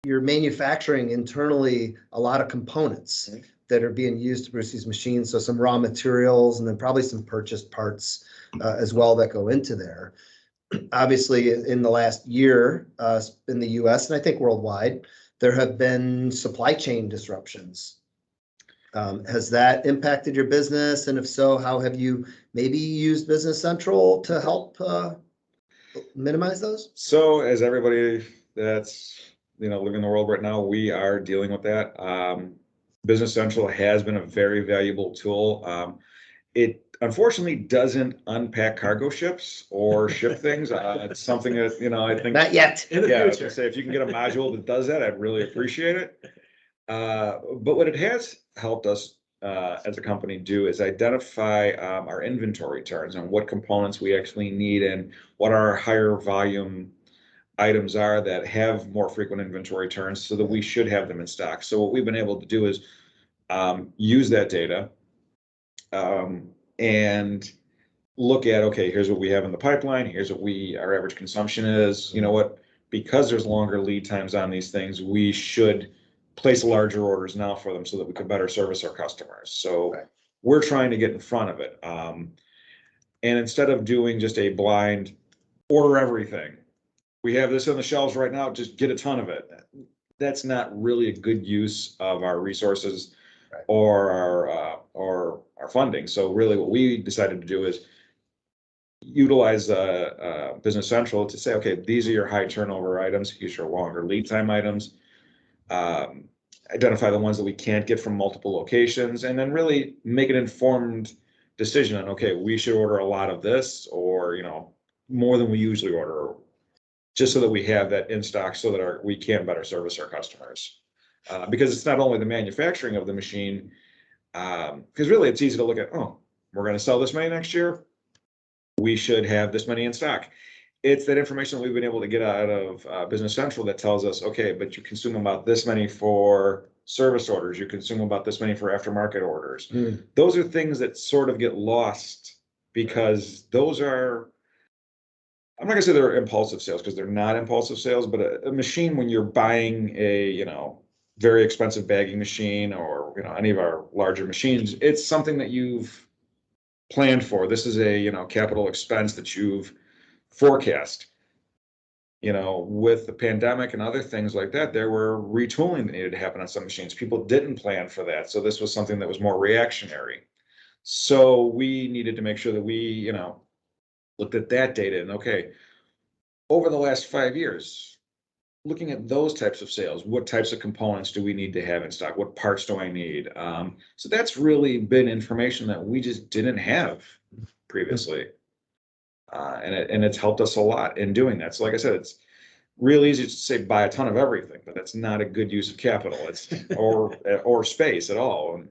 you're manufacturing internally a lot of components that are being used to produce these machines. So some raw materials and then probably some purchased parts as well that go into there. Obviously, in the last year in the US and I think worldwide, there have been supply chain disruptions. Has that impacted your business? And if so, how have you maybe used Business Central to help minimize those? So as everybody that's living in the world right now, we are dealing with that. Business Central has been a very valuable tool. It unfortunately doesn't unpack cargo ships or ship things. It's something that I think Not yet. In the future. Say if you can get a module that does that, I'd really appreciate it. But what it has helped us as a company do is identify our inventory turns and what components we actually need and what our higher volume items are that have more frequent inventory turns so that we should have them in stock. So what we've been able to do is use that data and look at, okay, here's what we have in the pipeline. Here's what our average consumption is. You know what? Because there's longer lead times on these things, we should place larger orders now for them so that we can better service our customers. So we're trying to get in front of it. And instead of doing just a blind order everything, we have this on the shelves right now, just get a ton of it. That's not really a good use of our resources or our funding. So really what we decided to do is utilize Business Central to say, okay, these are your high turnover items, these are your longer lead time items. Identify the ones that we can't get from multiple locations, and then really make an informed decision on, okay, we should order a lot of this or, more than we usually order, just so that we have that in stock so that we can better service our customers. Because it's not only the manufacturing of the machine, because really it's easy to look at, we're going to sell this many next year. We should have this many in stock. It's that information that we've been able to get out of Business Central that tells us, okay, but you consume about this many for service orders, you consume about this many for aftermarket orders. Those are things that sort of get lost because those are, I'm not gonna say they're impulsive sales because they're not impulsive sales, but a machine when you're buying a, very expensive bagging machine or, any of our larger machines, it's something that you've planned for. This is a, capital expense that you've forecast. With the pandemic and other things like that, there were retooling that needed to happen on some machines. People didn't plan for that. So this was something that was more reactionary. So we needed to make sure that we, looked at that data and, okay, over the last 5 years, looking at those types of sales, what types of components do we need to have in stock? What parts do I need? So that's really been information that we just didn't have previously. And it's helped us a lot in doing that. So like I said, it's real easy to say buy a ton of everything, but that's not a good use of capital. It's or space at all. And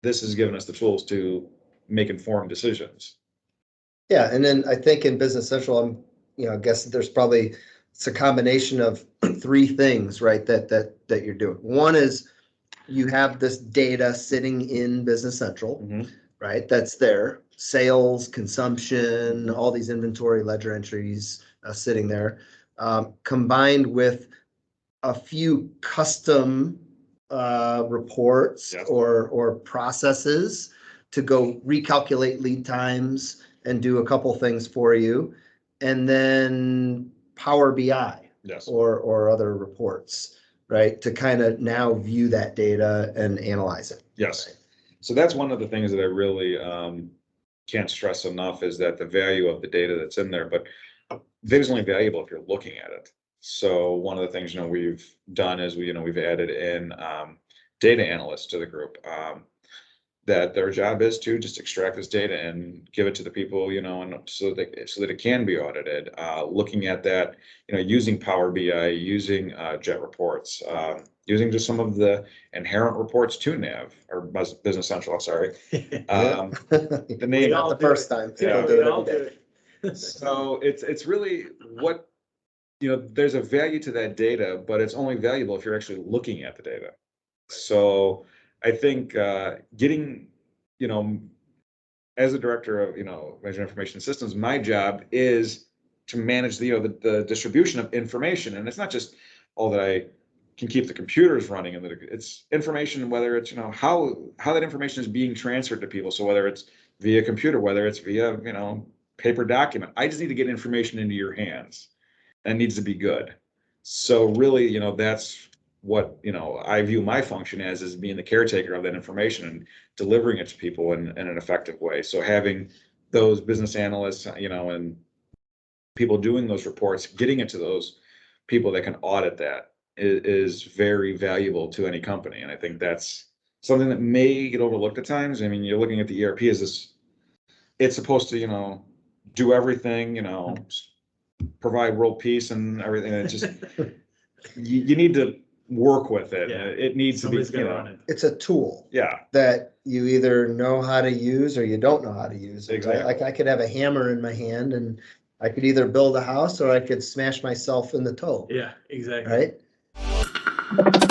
this has given us the tools to make informed decisions. Yeah, and then I think in Business Central, I guess there's probably it's a combination of three things, right? That you're doing. One is you have this data sitting in Business Central, right? That's there. Sales, consumption, all these inventory ledger entries sitting there, combined with a few custom reports or processes to go recalculate lead times and do a couple things for you, and then Power BI or other reports, right? To kind of now view that data and analyze it. Yes. Right? So that's one of the things that I really can't stress enough is that the value of the data that's in there, but data is only valuable if you're looking at it. So one of the things we've done is we've added in data analysts to the group that their job is to just extract this data and give it to the people, and so that it can be audited. Looking at that, using Power BI, using Jet reports, using just some of the inherent reports to Nav or Business Central. I'm sorry. The name not the first time. Yeah. Do it every day. So it's really what there's a value to that data, but it's only valuable if you're actually looking at the data. So I think getting, as a director of, Management Information Systems, my job is to manage the distribution of information. And it's not just all that I can keep the computers running, and it's information, whether it's, how that information is being transferred to people. So whether it's via computer, whether it's via, paper document, I just need to get information into your hands. That needs to be good. So really, that's what, I view my function as, is being the caretaker of that information and delivering it to people in an effective way. So having those business analysts, and people doing those reports, getting it to those people that can audit that is very valuable to any company. And I think that's something that may get overlooked at times. I mean, you're looking at the ERP as this, it's supposed to, do everything, provide world peace and everything. And it just, you need to work with it. Yeah. It needs Somebody's to be, gonna run it. It's a tool yeah, that you either know how to use or you don't know how to use. Right? Exactly. Like I could have a hammer in my hand and I could either build a house or I could smash myself in the toe, Yeah, exactly. right?